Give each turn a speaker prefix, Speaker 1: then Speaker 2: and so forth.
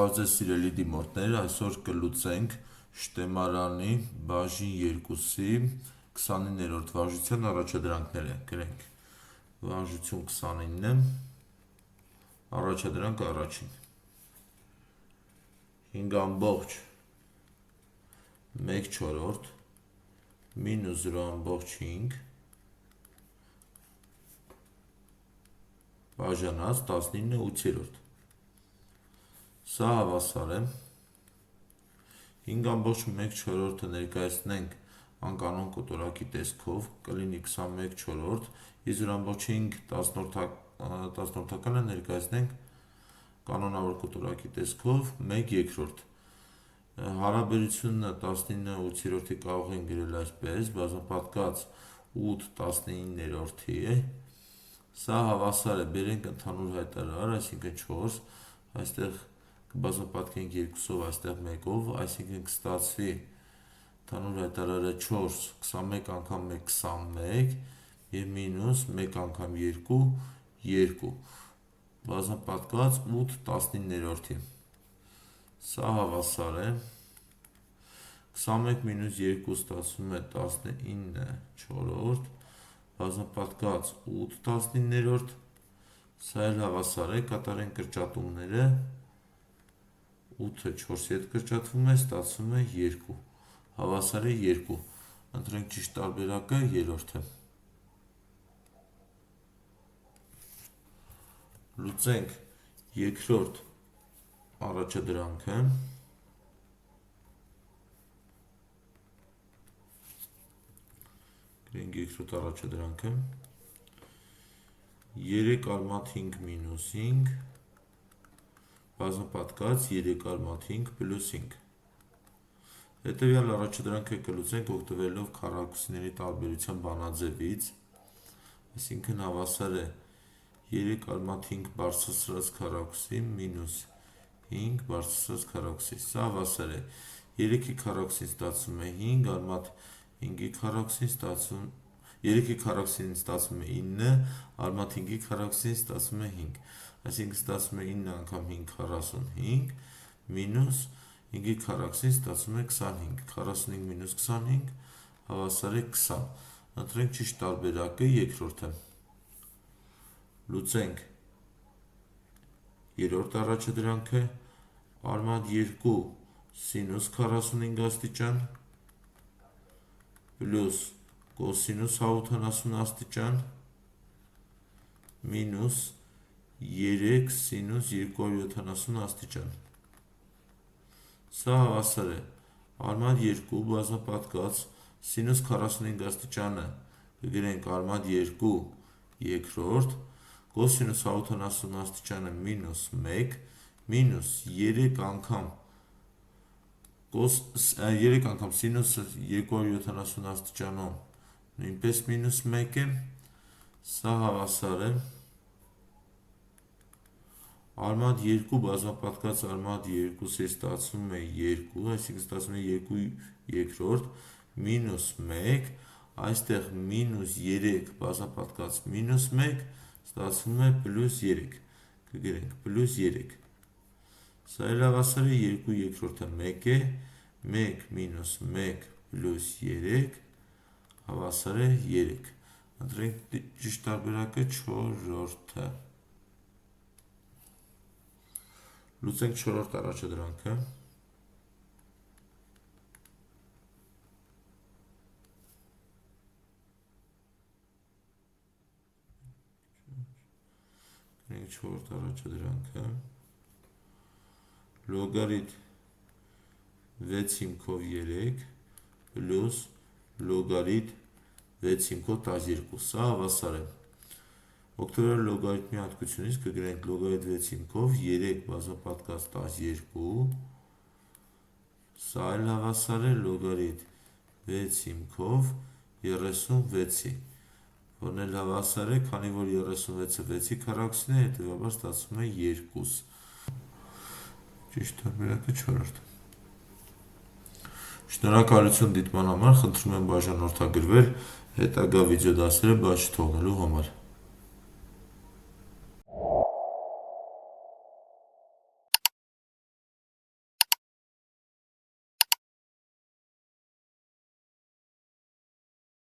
Speaker 1: Բարև սիրելի դիմորդներ, այսօր կլուծենք շտեմարանի բաժին 2-ի 29-րդ վարժության առաջադրանքները։ Գրենք վարժություն 29-ը, առաջադրանք առաջին 5,1/4 մինուս 0,5 բաժանած 19/8։ Սա հավասար է 5,1/4-ը ներկայացնենք անկանոն կոտորակի տեսքով, կլինի 21/4, իսկ 0,5 տասնորդականը ներկայացնենք կանոնավոր կոտորակի տեսքով 1/2։ Հարաբերությունը 19/8-ի կարող են գրել այսպես, բազմապատկած 8/19-ի է, սա հավասար է, բերենք ընդհանուր հայտարար, այսինքն 4, այստեղ կբազմապատկենք 2-ով, այստեղ 1-ով, այսինքն կստացվի ընդհանուր հայտարարը 4, 21 անգամ 1, 21 և մինուս 1 անգամ 2, 2, բազմապատկված 8/19-ի։ Սա հավասար է 21 մինուս 2 ստացվում է 19/4, բազմապատկված 8/19, սա էլ հավասար է, կատարենք կրճատումները, 8-ը 4-ի հետ կրճատվում է, ստացվում է 2, հավասար է 2, ընտրենք ճիշտ տարբերակը, երրորդը։ Լուծենք երկրորդ առաջադրանքը, գրենք երկրորդ առաջադրանքը 3,5 մինուս 5 բազմապատկած 3,5 պլյուս 5։ Հետևյալ առաջադրանքը կլուծենք օգտվելով քառակուսիների տարբերության բանաձևից, այսինքն հավասար է 3,5 բարձրացրած քառակուսի մինուս 5 բարձրացրած քառակուսի, սա հավասար է 3-ի քառակուսին ստացվում է 5, արմատ 5-ի քառակուսին ստացվում 3-ի քառակուսին ստացվում է 9, արմատ 5-ի քառակուսին ստացվում է 5, այսինքն ստացվում է 9 անգամ 5 45 մինուս 5-ի քառակուսին ստացվում է 25, 45 մինուս 25 հավասար է 20, ընտրենք ճիշտ տարբերակը, երկրորդը։ Լուծենք երրորդ առաջադրանքը, արմատ 2 սինուս 45 աստիճան պլյուս կոսինուս 180 աստիճան մինուս 3 սինուս 270 աստիճան։ Սա հավասար է արմատ 2 բազմապատկած սինուս 45 աստիճանը կգրենք արմատ 2 երկրորդ, կոսինուս 180 աստիճանը մինուս 1 մինուս 3 անգամ սինուս 270 աստիճանում նույնպես մինուս 1 է, սա հավասար է արմատ 2 բազմապատկած արմատ 2-ի ստացվում է 2, այսինքն ստացվում է 2 երկրորդ մինուս 1, այստեղ մինուս 3 բազմապատկած մինուս 1 ստացվում է պլյուս 3, կգրենք պլյուս 3, սա էլ հավասար է 2 երկրորդը 1 է, 1 մինուս 1 պլյուս 3 հավասար է 3, ընտրենք ճիշտ տարբերակը, չորրորդը։ Լուծենք չորրորդ առաջադրանքը, չորրորդ առաջադրանքը լոգարիթ 6/3 պլյուս լոգարիթ 6/12, սա հավասար է օգտվելով լոգարիթմի հատկությունից կգրենք լոգարիթ 6/3 բազմապատկած 12, սա էլ հավասար է լոգարիթ 6/36-ի, որն էլ հավասար է, քանի որ 36-ը 6-ի քառակուսին է, հետևաբար ստացվում է 2, ճիշտ տարբերակը չորրորդ։ Շնորհակալություն դիտման համար, խնդրում եմ բաժանորդագրվել հետագա վիդեոդասերը բաց չթողնելու համար։